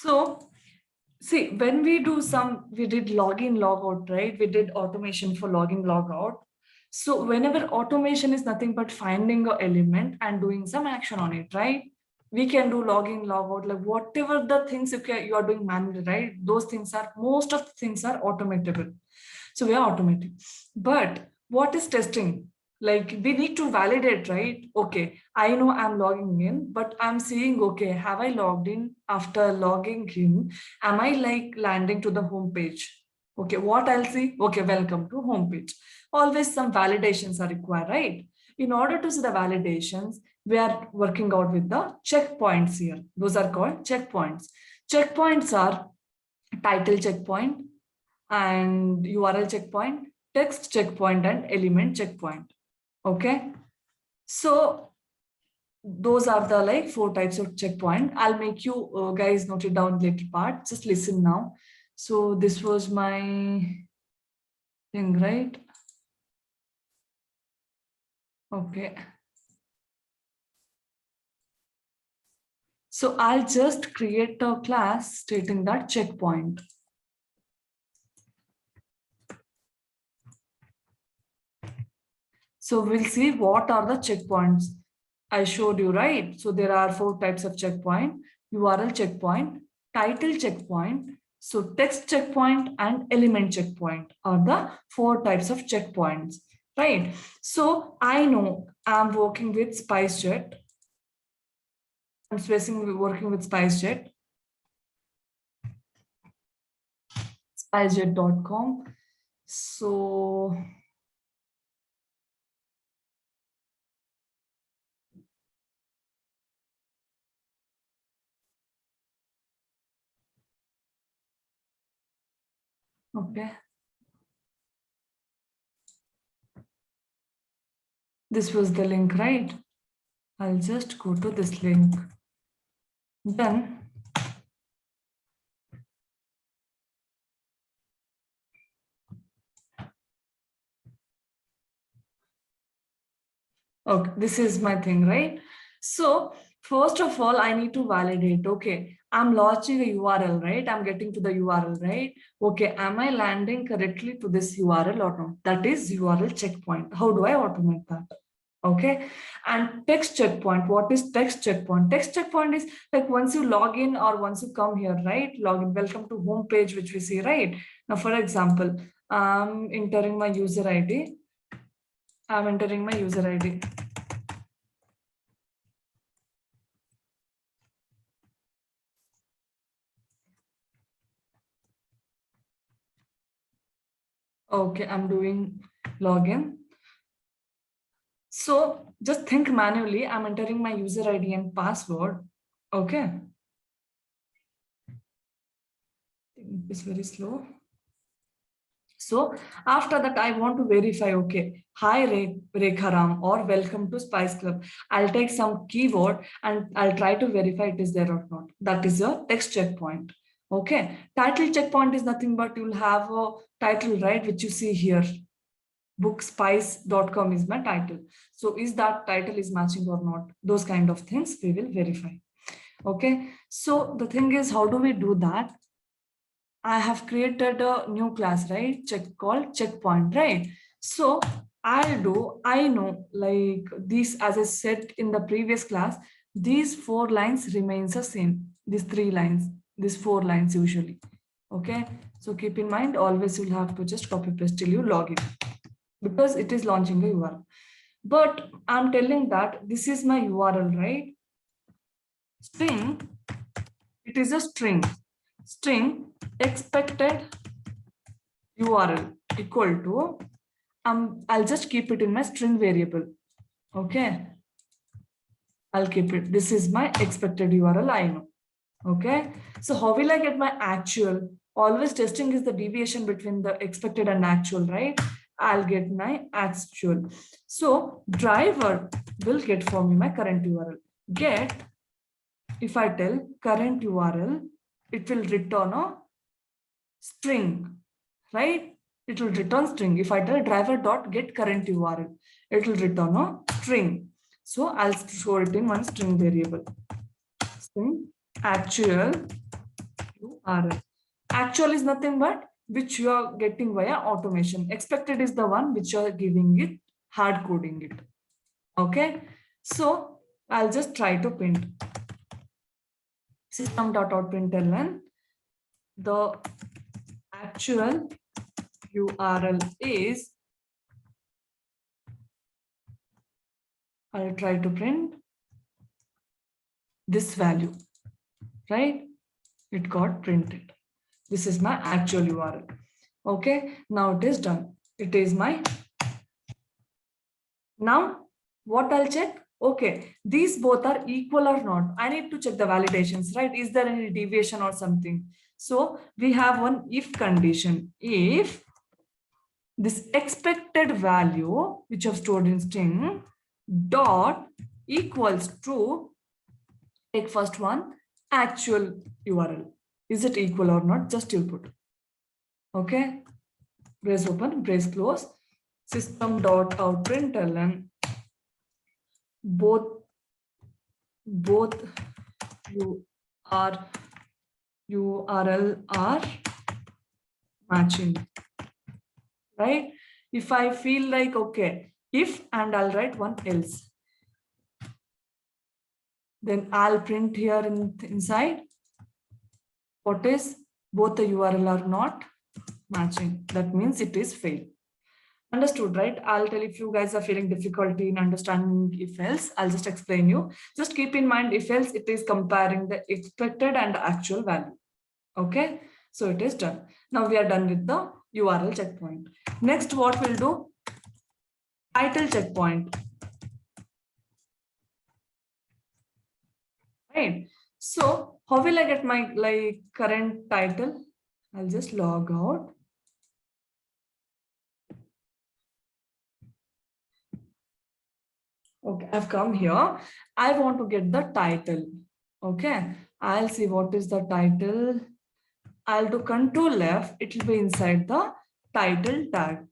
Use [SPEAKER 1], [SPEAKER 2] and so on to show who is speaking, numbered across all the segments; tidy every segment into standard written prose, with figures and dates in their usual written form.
[SPEAKER 1] So see, when we did login, logout, right? We did automation for login, logout. So whenever automation is nothing but finding an element and doing some action on it, right? We can do login, logout, like whatever the things you are doing manually, right? Those things are, most of the things are automatable. So we are automating. But what is testing? Like we need to validate, right? Okay, I know I'm logging in, but I'm seeing, okay, have I logged in? After logging in, am I like landing to the home page? Okay, what I'll see? Okay, welcome to home page. Always some validations are required, right? In order to see the validations, we are working out with the checkpoints here. Those are called checkpoints. Checkpoints are title checkpoint and URL checkpoint, text checkpoint, and element checkpoint. Okay. So those are the like 4 types of checkpoint. I'll make you guys note it down later part. Just listen now. So this was my thing, right? Okay. So I'll just create a class stating that checkpoint. So we'll see what are the checkpoints. I showed you, right? So there are 4 types of checkpoint: URL checkpoint, title checkpoint, so text checkpoint, and element checkpoint are the 4 types of checkpoints, right? So I know I'm working with SpiceJet. I'm working with SpiceJet, spicejet.com. So okay. This was the link, right? I'll just go to this link. Then okay, this is my thing, right? So first of all, I need to validate, okay, I'm launching a URL, right? I'm getting to the URL, right? Okay, am I landing correctly to this URL or not? That is URL checkpoint. How do I automate that? Okay. And text checkpoint. What is text checkpoint? Text checkpoint is like once you log in or once you come here, right? Login, welcome to home page, which we see, right? Now, for example, I'm entering my user ID. I'm entering my user ID. Okay, I'm doing login. So just think manually. I'm entering my user ID and password. Okay. It's very slow. So after that, I want to verify, okay, hi Rekharam or welcome to Spice Club. I'll take some keyword and I'll try to verify it is there or not. That is your text checkpoint. Okay. Title checkpoint is nothing but you'll have a title, right, which you see here. Bookspice.com is my title. So is that title is matching or not? Those kind of things we will verify. Okay. So the thing is, how do we do that? I have created a new class, right? Called checkpoint, right? So I know like this, as I said in the previous class, these 4 lines remains the same. These 3 lines, these 4 lines usually. Okay. So keep in mind, always you'll have to just copy paste till you log in, because it is launching a URL. But I'm telling that this is my URL, right? String, it is a string. String expected URL equal to, I'll just keep it in my string variable. Okay. I'll keep it. This is my expected URL, I know. Okay. So how will I get my actual? Always testing is the deviation between the expected and actual, right? I'll get my actual. So driver will get for me my current URL. Get, if I tell current URL, it will return a string, right? It will return string. If I tell driver dot get current URL, it will return a string. So I'll store it in one string variable. String actual URL. Actual is nothing but which you are getting via automation. Expected is the one which you are giving it, hard coding it. Okay, so I'll just try to print system.out.println. The actual URL is, I'll try to print this value, right? It got printed. This is my actual URL. Okay, now it is done. It is my, now what I'll check? Okay, these both are equal or not. I need to check the validations, right? Is there any deviation or something? So we have one if condition. If this expected value, which I've stored in string, dot equals to, take first one, actual URL. Is it equal or not? Just you put. Okay, brace open, brace close, system.out.println, both URL are matching, right? If I feel like, okay, if, and I'll write one else, then I'll print here inside what is, both the URL are not matching. That means it is failed. Understood, right? I'll tell if you guys are feeling difficulty in understanding if else, I'll just explain you. Just keep in mind if else, it is comparing the expected and the actual value. Okay, so it is done. Now we are done with the URL checkpoint. Next, what we'll do? Title checkpoint. Right. So how will I get my current title? I'll just log out. Okay, I've come here. I want to get the title. Okay, I'll see what is the title. I'll do Control F. It will be inside the title tag.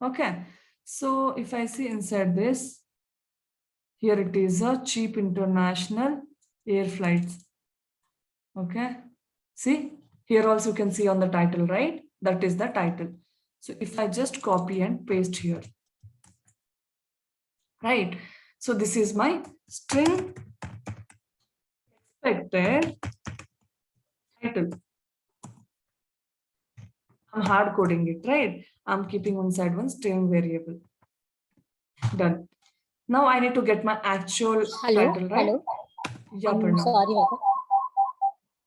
[SPEAKER 1] Okay, so if I see inside this, here it is a cheap international air flights. Okay, see here also you can see on the title, right? That is the title. So if I just copy and paste here, right? So this is my string expected title. I'm hard coding it, right? I'm keeping inside one string variable. Done. Now I need to get my actual title, right?
[SPEAKER 2] Hello.
[SPEAKER 1] Yeah,
[SPEAKER 2] I'm sorry, Vata.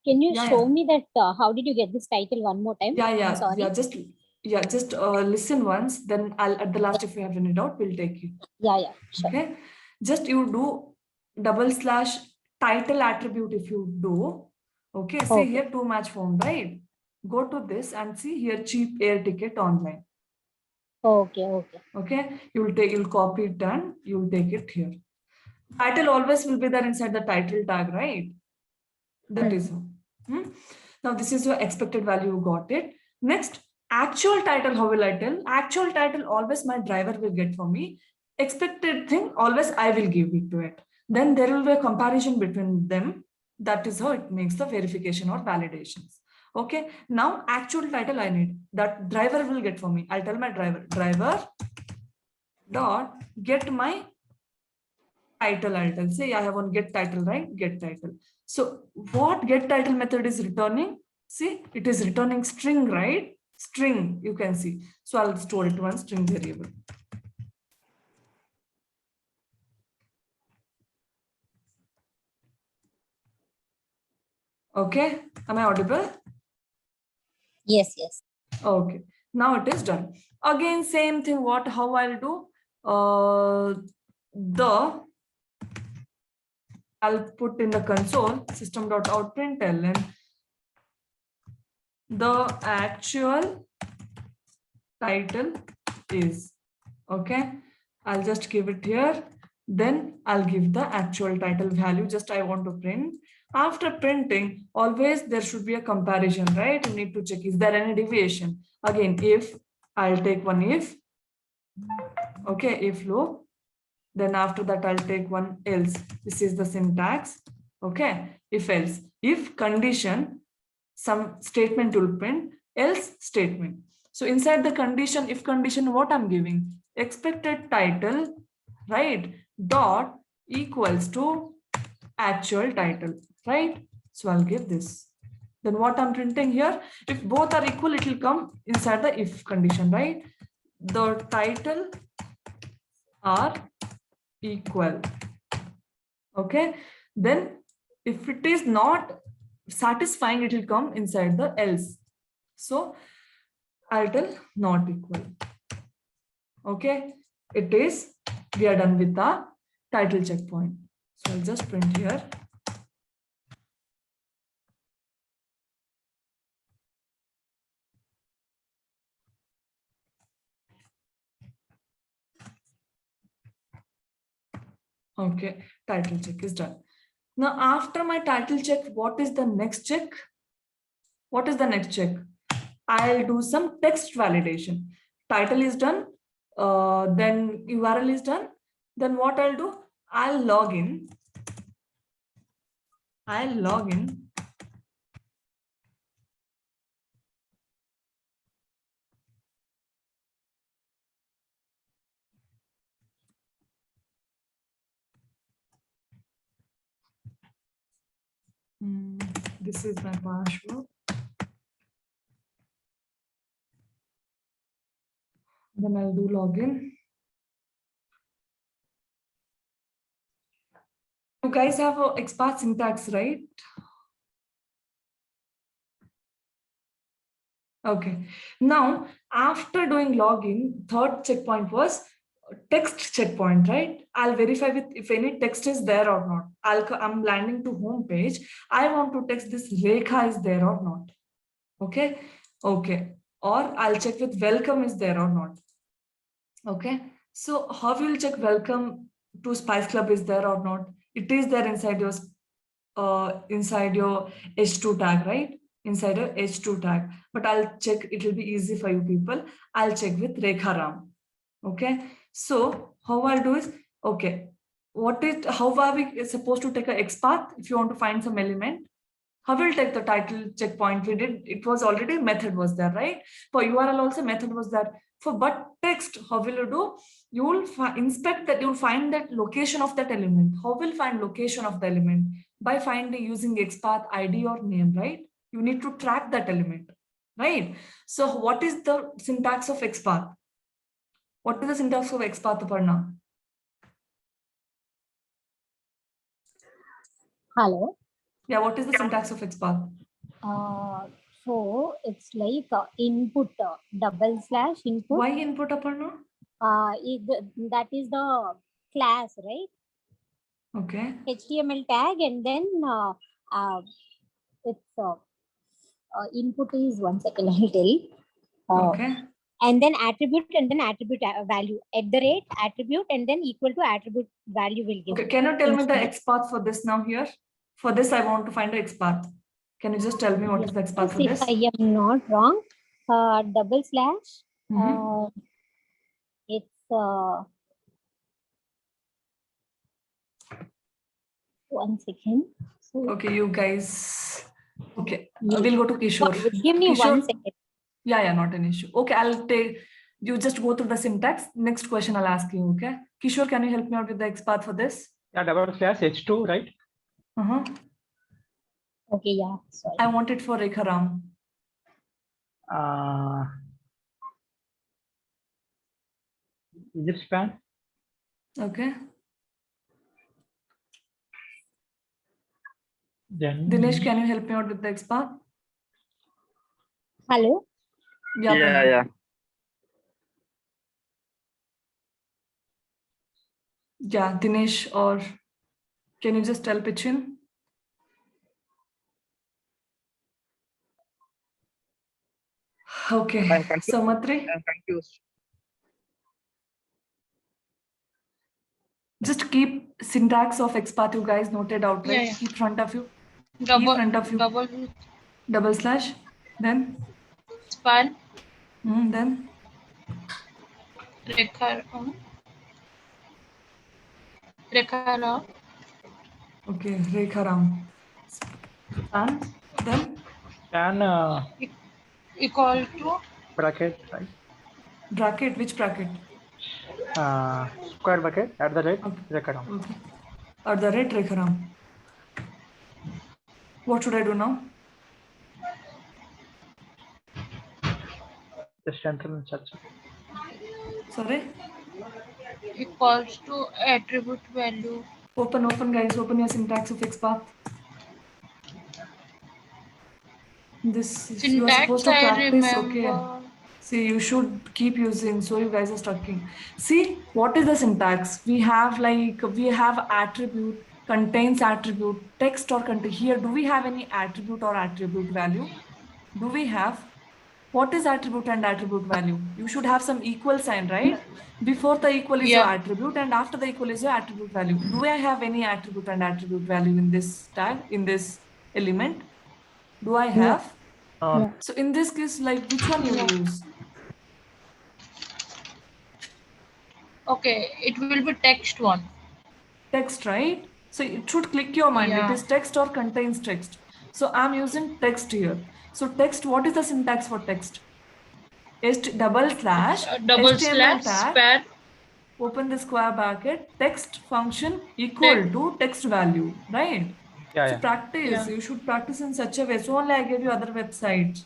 [SPEAKER 2] Can you show me that how did you get this title one more time? I'm sorry.
[SPEAKER 1] Just listen once, then I'll at the last, if you have any doubt, we'll take it.
[SPEAKER 2] Yeah, sure.
[SPEAKER 1] Okay, just you do / title attribute if you do. Okay, see here 2 match found, right? Go to this and see here cheap air ticket online. Okay, you'll copy it and you'll take it here. Title always will be there inside the title tag, right? That is all. Now this is your expected value, you got it. Next, actual title, how will I tell? Actual title always my driver will get for me. Expected thing always I will give it to it. Then there will be a comparison between them. That is how it makes the verification or validations. Okay, now actual title I need, that driver will get for me. I'll tell my driver dot get my title. I'll tell, say I have one get title, right? Get title. So what get title method is returning? See, it is returning string, right? String, you can see. So I'll store it to one string variable. Okay, am I audible?
[SPEAKER 2] Yes.
[SPEAKER 1] Okay, now it is done. Again, same thing, how I'll do? I'll put in the console system.out.println the actual title is, okay, I'll just give it here. Then I'll give the actual title value. Just I want to print. After printing, always there should be a comparison, right? You need to check, is there any deviation? Again, if, I'll take one if, okay, if loop. Then after that, I'll take one else. This is the syntax. Okay, if else, if condition, some statement will print, else statement. So inside the condition, if condition, what I'm giving? Expected title, right? Dot equals to actual title, right? So I'll give this. Then what I'm printing here, if both are equal, it will come inside the if condition, right? The title are equal. Okay. Then if it is not satisfying, it will come inside the else. So title not equal. Okay. It is, we are done with the title checkpoint. So I'll just print here. Okay, title check is done. Now, after my title check, what is the next check? What is the next check? I'll do some text validation. Title is done, then URL is done. Then what I'll do? I'll log in. This is my password. Then I'll do login. You guys have a XPath syntax, right? Okay. Now, after doing login, third checkpoint was text checkpoint, right? I'll verify with if any text is there or not. I'm landing to home page. I want to text this Rekha is there or not. Okay. Okay. Or I'll check with welcome is there or not. Okay. So how will you check welcome to Spice Club is there or not? It is there inside your H2 tag, right? Inside your H2 tag. But I'll check, it will be easy for you people. I'll check with Rekha Ram. Okay. So how I'll do is, okay, how are we supposed to take a XPath if you want to find some element? How will take the title checkpoint? We did, it was already method was there, right? For URL also method was there. For but text, how will you do? You will inspect that, you'll find that location of that element. How will find location of the element? By finding using XPath ID or name, right? You need to track that element, right? So what is the syntax of XPath? What is the syntax of XPath, Aparna?
[SPEAKER 2] Hello.
[SPEAKER 1] Yeah, what is the syntax of XPath?
[SPEAKER 2] So it's like input / input.
[SPEAKER 1] Why input, Aparna?
[SPEAKER 2] That is the class, right?
[SPEAKER 1] Okay.
[SPEAKER 2] HTML tag, and then it's input is 1 second. I'll tell.
[SPEAKER 1] Okay.
[SPEAKER 2] And then attribute, and then attribute value @ attribute, and then equal to attribute value will give.
[SPEAKER 1] Okay, can you tell me the XPath for this now here? For this, I want to find the XPath. Can you just tell me what is the XPath for this?
[SPEAKER 2] If I am not wrong, // it's 1 second. So,
[SPEAKER 1] okay, you guys. Okay, we'll go to Kishore.
[SPEAKER 2] Give me
[SPEAKER 1] Kishore.
[SPEAKER 2] 1 second.
[SPEAKER 1] Yeah, not an issue. Okay, I'll take, you just go through the syntax. Next question I'll ask you, okay? Kishore, can you help me out with the XPath for this?
[SPEAKER 3] Yeah, /H2, right?
[SPEAKER 2] Okay, yeah, sorry.
[SPEAKER 1] I want it for Rekha Ram.
[SPEAKER 3] Is it span?
[SPEAKER 1] Okay.
[SPEAKER 3] Then
[SPEAKER 1] Dinesh, can you help me out with the XPath?
[SPEAKER 2] Hello?
[SPEAKER 1] Yeah. Yeah, Dinesh, or can you just tell pitch in? Okay, Samatri.
[SPEAKER 4] I'm confused.
[SPEAKER 1] Just keep syntax of XPath, you guys noted out, right?
[SPEAKER 5] Yeah.
[SPEAKER 1] Keep front of you.
[SPEAKER 5] Double
[SPEAKER 1] / then
[SPEAKER 5] span
[SPEAKER 1] then
[SPEAKER 5] Rekha Ram.
[SPEAKER 1] Okay, Rekha Ram. And then
[SPEAKER 3] Span
[SPEAKER 5] equal to
[SPEAKER 3] bracket, right?
[SPEAKER 1] Bracket, which bracket?
[SPEAKER 3] Square bracket at the rate
[SPEAKER 1] Okay.
[SPEAKER 3] Rekaram.
[SPEAKER 1] Okay. At the rate Rekharam. What should I do now?
[SPEAKER 3] Just enter and search.
[SPEAKER 1] Sorry.
[SPEAKER 5] equals to attribute value.
[SPEAKER 1] Open guys, open your syntax of XPath. This is, you are supposed
[SPEAKER 5] Syntax
[SPEAKER 1] to
[SPEAKER 5] I
[SPEAKER 1] practice, okay?
[SPEAKER 5] remember.
[SPEAKER 1] See, you should keep using, so you guys are stucking. See, what is the syntax? We have attribute, contains attribute, text or contain. Here, do we have any attribute or attribute value? Do we have? What is attribute and attribute value? You should have some equal sign, right? Before the equal is your
[SPEAKER 5] Yeah.
[SPEAKER 1] attribute and after the equal is your attribute value. Do I have any attribute and attribute value in this tag, in this element? Do I have?
[SPEAKER 2] No.
[SPEAKER 1] So in this case, like which one you will use?
[SPEAKER 5] Okay, it will be text one.
[SPEAKER 1] Text, right? So it should click your mind. It
[SPEAKER 5] Yeah.
[SPEAKER 1] is text or contains text. So I'm using text here. So text, what is the syntax for text? Double slash
[SPEAKER 5] Double
[SPEAKER 1] HTML
[SPEAKER 5] slash
[SPEAKER 1] tag,
[SPEAKER 5] span.
[SPEAKER 1] open the square bracket, text function equal
[SPEAKER 5] Text.
[SPEAKER 1] to text value, right?
[SPEAKER 3] Yeah,
[SPEAKER 1] So
[SPEAKER 3] yeah.
[SPEAKER 1] practice,
[SPEAKER 5] Yeah.
[SPEAKER 1] you should practice in such a way. So only I gave you other websites.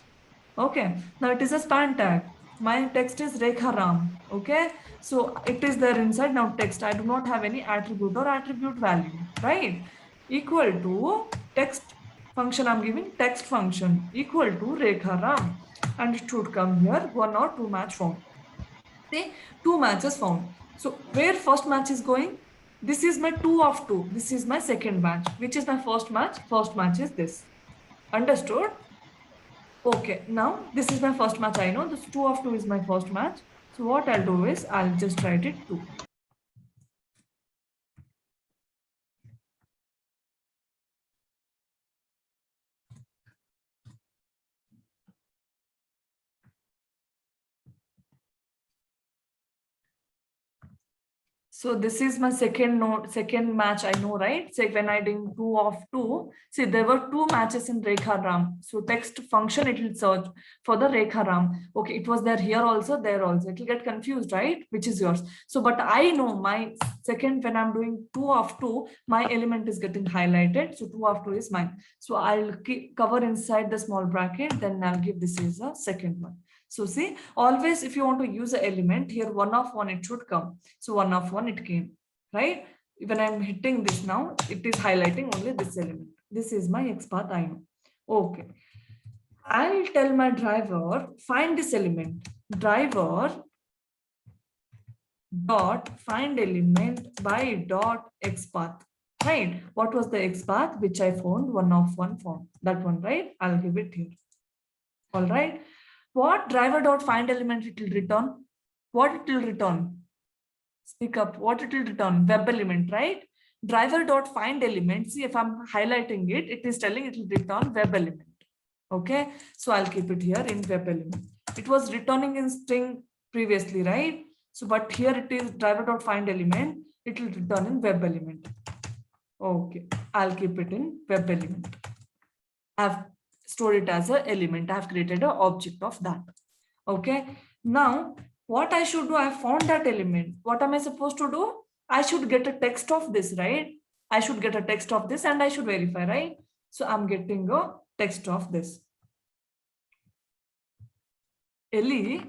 [SPEAKER 1] Okay, now it is a span tag. My text is Rekha Ram. Okay, so it is there inside now text. I do not have any attribute or attribute value, right? Equal to text function I'm giving, text function equal to Rekha Ram. And it should come here, 1 or 2 match found. See, 2 matches found. So where first match is going? This is my 2 of 2. This is my second match. Which is my first match? First match is this. Understood? Okay, now this is my first match. I know this 2 of 2 is my first match. So what I'll do is I'll just write it 2. So this is my second match, I know, right? So when I did 2 of 2, see there were 2 matches in Rekha Ram. So text function, it will search for the Rekha Ram. Okay, it was there here also, there also. It will get confused, right? Which is yours. So, but I know my second, when I'm doing 2 of 2, my element is getting highlighted. So 2 of 2 is mine. So I'll cover inside the small bracket, then I'll give this is a second one. So see, always if you want to use an element here, 1 of 1, it should come. So 1 of 1, it came, right? When I'm hitting this now, it is highlighting only this element. This is my XPath, I know. Okay. I'll tell my driver, find this element. Driver dot find element by dot XPath. Right? What was the XPath which I found? 1 of 1 found. That one, right? I'll give it here. All right. What driver dot find element it will return? What it will return? Speak up. What it will return? Web element, right? Driver dot find element. See, if I'm highlighting it, it is telling it will return web element. Okay, so I'll keep it here in web element. It was returning in string previously, right? So, but here it is driver dot find element. It will return in web element. Okay, I'll keep it in web element. I've stored it as an element. I've created an object of that. Okay, now what I should do, I found that element. What am I supposed to do? I should get a text of this, right? I should get a text of this and I should verify, right? So I'm getting a text of this. LE,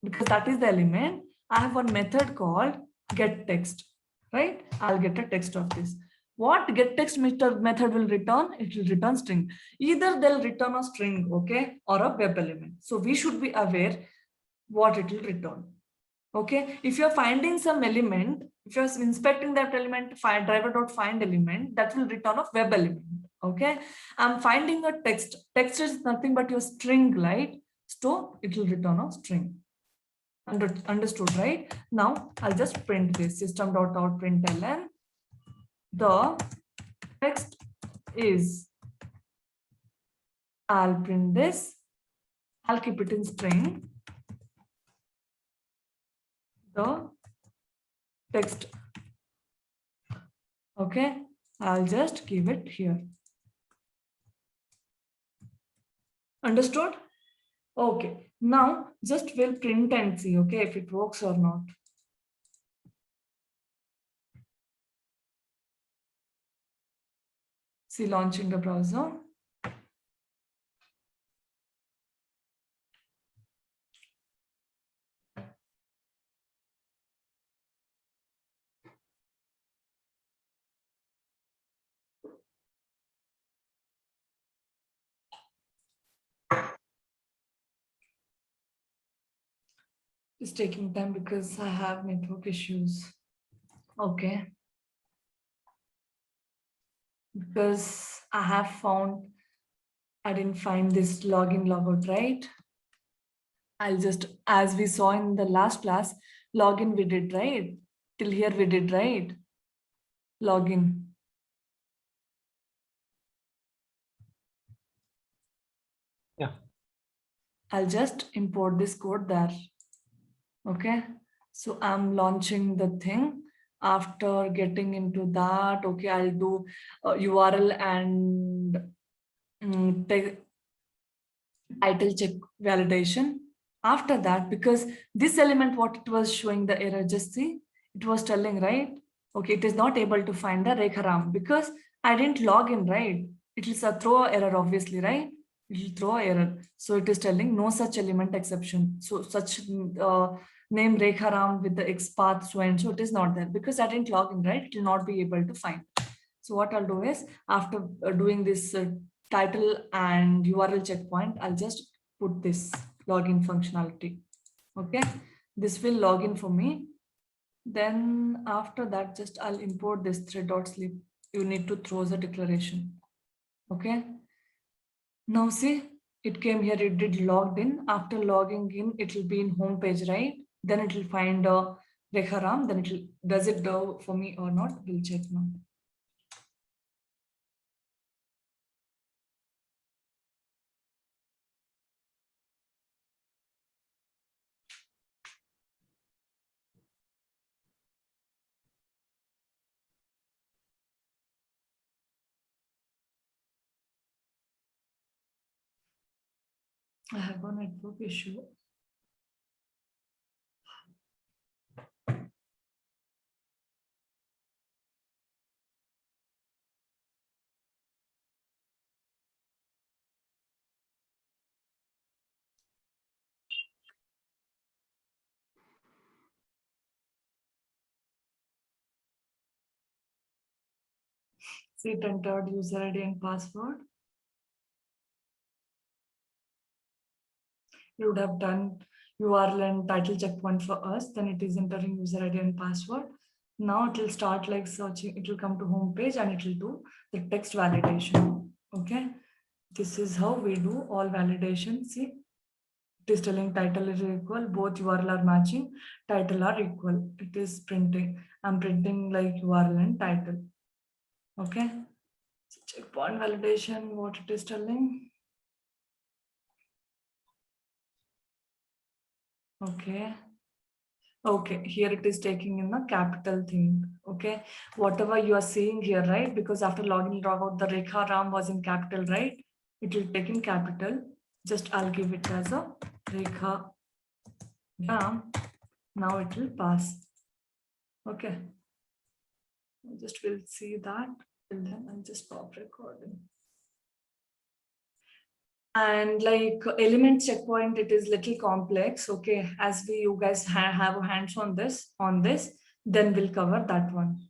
[SPEAKER 1] because that is the element, I have one method called get text, right? I'll get a text of this. What get text method will return? It will return string. Either they'll return a string, okay, or a web element. So we should be aware what it will return. Okay, if you're finding some element, if you're inspecting that element, driver dot find element, that will return a web element. Okay, I'm finding a text. Text is nothing but your string, right? So it will return a string. Understood, right? Now I'll just print this system.out.println. The text is, I'll print this. I'll keep it in string. The text. Okay, I'll just give it here. Understood? Okay. Now just we'll print and see, okay, if it works or not. See, launching the browser. It's taking time because I have network issues. Okay. Because I have found, I didn't find this login logout, right? I'll just, as we saw in the last class, login we did, right? Till here we did, right? Login.
[SPEAKER 3] Yeah.
[SPEAKER 1] I'll just import this code there. Okay. So I'm launching the thing. After getting into that, okay, I'll do URL and title check validation. After that, because this element, what it was showing the error, just see, it was telling, right? Okay, it is not able to find the Rekharam because I didn't log in, right? It is a throw error, obviously, right? It will throw error. So it is telling no such element exception. So such name Rekharam with the XPath so and so, it is not there because I didn't log in, right? It will not be able to find. So what I'll do is after doing this title and URL checkpoint, I'll just put this login functionality. Okay, this will log in for me. Then after that, just I'll import this thread.sleep. You need to throw the declaration. Okay. Now see, it came here, it did logged in. After logging in, it will be in home page, right? Then it will find Rekharam. Then it will, does it do for me or not? We'll check now. I have a network issue. See, it entered user ID and password. You would have done URL and title checkpoint for us. Then it is entering user ID and password. Now it will start like searching. It will come to home page and it will do the text validation. Okay. This is how we do all validation. See, it is telling title is equal. Both URL are matching. Title are equal. It is printing. I'm printing like URL and title. Okay. So checkpoint validation, what it is telling. Okay. Okay, here it is taking in the capital thing. Okay, whatever you are seeing here, right? Because after login log out, the Rekha Ram was in capital, right? It will take in capital. Just I'll give it as a Rekha Ram. Now it will pass. Okay. Just we'll see that. And then I'll just stop recording. And like element checkpoint, it is little complex. Okay, as we you guys have hands on this, then we'll cover that one.